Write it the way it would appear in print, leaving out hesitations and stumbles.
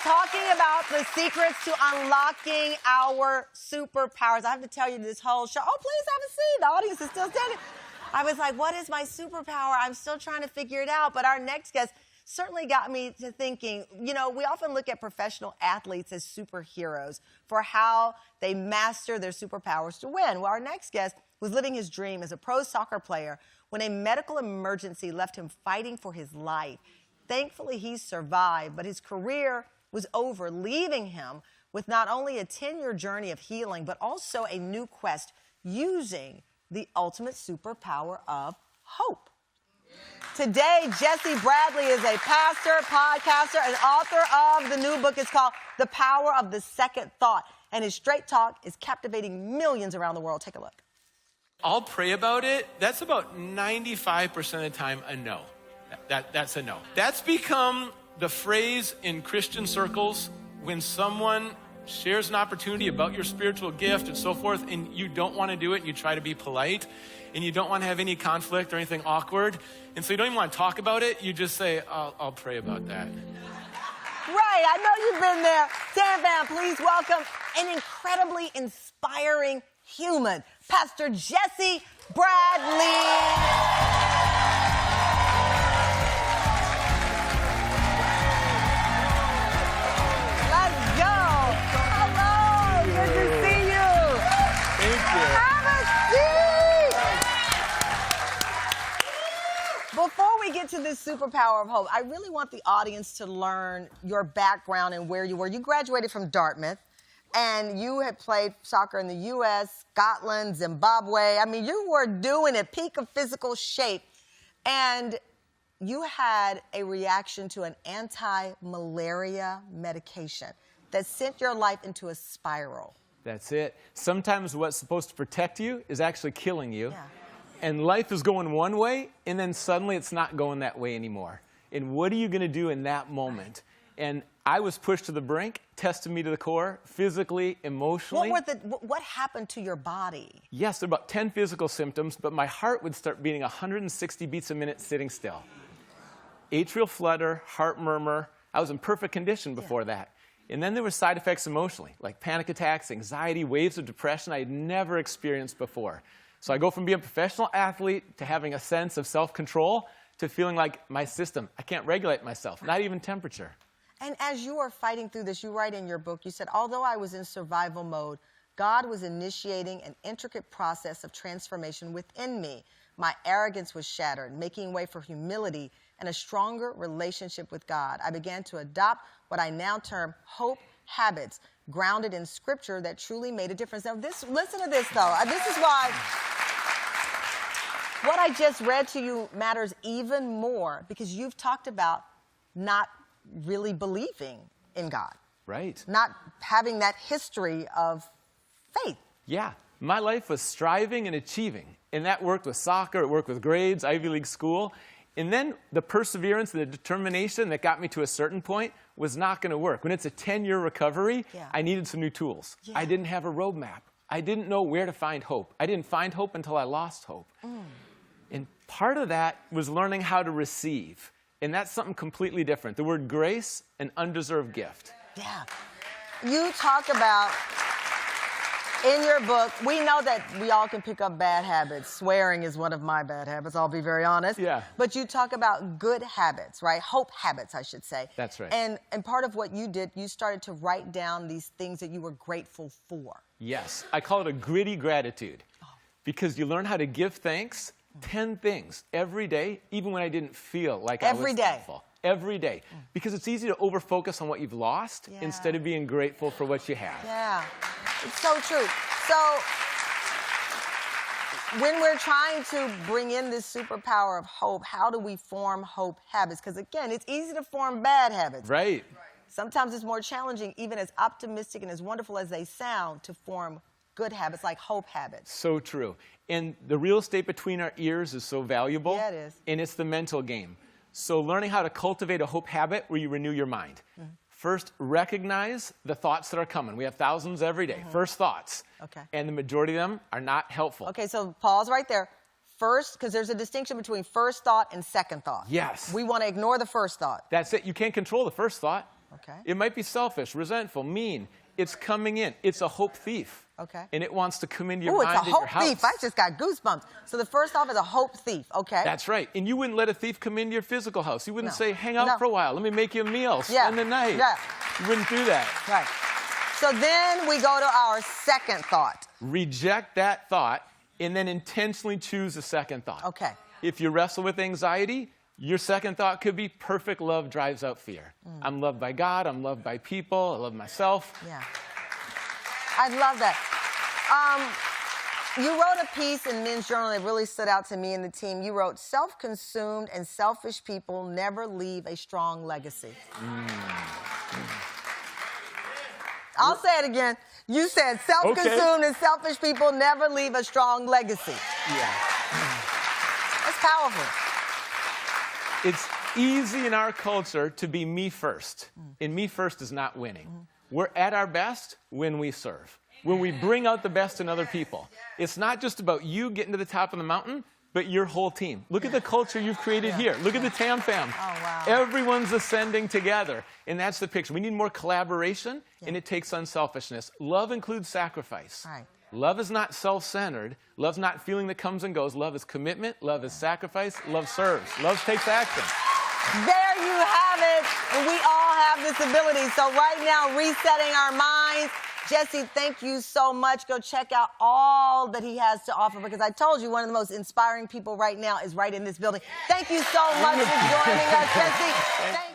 talking about the secrets to unlocking our superpowers. I have to tell you this whole show. Oh, please have a seat. The audience is still standing. I was like, what is my superpower? I'm still trying to figure it out. But our next guest certainly got me to thinking, you know, we often look at professional athletes as superheroes for how they master their superpowers to win. Well, our next guest was living his dream as a pro soccer player when a medical emergency left him fighting for his life. Thankfully, he survived, but his career was over, leaving him with not only a 10-year journey of healing, but also a new quest using the ultimate superpower of hope. Today, Jesse Bradley is a pastor, podcaster, and author of the new book. It's called The Power of the Second Thought, and his straight talk is captivating millions around the world. Take a look. I'll pray about it. That's about 95% of the time a no. That's a no. That's become the phrase in Christian circles when someone shares an opportunity about your spiritual gift and so forth, and you don't want to do it, you try to be polite, and you don't want to have any conflict or anything awkward, and so you don't even want to talk about it, you just say, I'll pray about that. Right, I know you've been there. Sam Fam, please welcome an incredibly inspiring human, Pastor Jesse Bradley. Before we get to this superpower of hope, I really want the audience to learn your background and where you were. You graduated from Dartmouth, and you had played soccer in the U.S., Scotland, Zimbabwe. I mean, you were doing it, peak of physical shape. And you had a reaction to an anti-malaria medication that sent your life into a spiral. That's it. Sometimes what's supposed to protect you is actually killing you. Yeah. And life is going one way, and then suddenly it's not going that way anymore. And what are you going to do in that moment? And I was pushed to the brink, tested me to the core, physically, emotionally. What happened to your body? Yes, there were about 10 physical symptoms, but my heart would start beating 160 beats a minute sitting still. Atrial flutter, heart murmur. I was in perfect condition before that. And then there were side effects emotionally, like panic attacks, anxiety, waves of depression I had never experienced before. So I go from being a professional athlete to having a sense of self-control to feeling like my system, I can't regulate myself, not even temperature. And as you are fighting through this, you write in your book, you said, although I was in survival mode, God was initiating an intricate process of transformation within me. My arrogance was shattered, making way for humility and a stronger relationship with God. I began to adopt what I now term hope habits, grounded in scripture that truly made a difference. Now, listen to this, though. This is why what I just read to you matters even more, because you've talked about not really believing in God. Right. Not having that history of faith. Yeah. My life was striving and achieving. And that worked with soccer, it worked with grades, Ivy League school. And then the perseverance and the determination that got me to a certain point was not going to work. When it's a 10-year recovery, I needed some new tools. I didn't have a roadmap. I didn't know where to find hope. I didn't find hope until I lost hope. And part of that was learning how to receive. And that's something completely different. The word grace, an undeserved gift. Yeah. You talk about, in your book, we know that we all can pick up bad habits. Swearing is one of my bad habits, I'll be very honest. Yeah. But you talk about good habits, right? Hope habits, I should say. That's right. And part of what you did, you started to write down these things that you were grateful for. Yes. I call it a gritty gratitude. Because you learn how to give thanks 10 things every day, even when I didn't feel like I was thankful. Every day. Because it's easy to over-focus on what you've lost instead of being grateful for what you have. Yeah, it's so true. So when we're trying to bring in this superpower of hope, how do we form hope habits? Because again, it's easy to form bad habits. Right. Sometimes it's more challenging, even as optimistic and as wonderful as they sound, to form good habits like hope habits. So true. And the real estate between our ears is so valuable. Yeah, it is. And it's the mental game. So learning how to cultivate a hope habit where you renew your mind. First, recognize the thoughts that are coming. We have thousands every day. First thoughts. Okay. And the majority of them are not helpful. Okay, so pause right there. First, because there's a distinction between first thought and second thought. Yes. We want to ignore the first thought. That's it. You can't control the first thought. Okay. It might be selfish, resentful, mean. It's coming in. It's a hope thief. Okay. And it wants to come into your Ooh, mind it's a and your hope house. thief. I just got goosebumps. So the first off is a hope thief. Okay. That's right. And you wouldn't let a thief come into your physical house. You wouldn't say, hang out No. for a while. Let me make you a meal. Spend the night. Yeah. You wouldn't do that. Right. So then we go to our second thought. Reject that thought and then intentionally choose a second thought. Okay. If you wrestle with anxiety, your second thought could be perfect love drives out fear. I'm loved by God. I'm loved by people. I love myself. Yeah. I love that. You wrote a piece in Men's Journal that really stood out to me and the team. You wrote, self-consumed and selfish people never leave a strong legacy. I'll say it again. You said self-consumed and selfish people never leave a strong legacy. Yeah. That's powerful. It's easy in our culture to be me first. And me first is not winning. We're at our best when we serve, when we bring out the best in other people. It's not just about you getting to the top of the mountain, but your whole team. Look at the culture you've created here. Look at the Tam fam. Oh, wow. Everyone's ascending together. And that's the picture. We need more collaboration, and it takes unselfishness. Love includes sacrifice. Right. Love is not self-centered. Love's not feeling that comes and goes. Love is commitment. Love is sacrifice. Love serves. Love takes action. There you have it. And we all have this ability. So right now, resetting our minds. Jesse, thank you so much. Go check out all that he has to offer, because I told you one of the most inspiring people right now is right in this building. Thank you so much for joining us, Jesse. Thank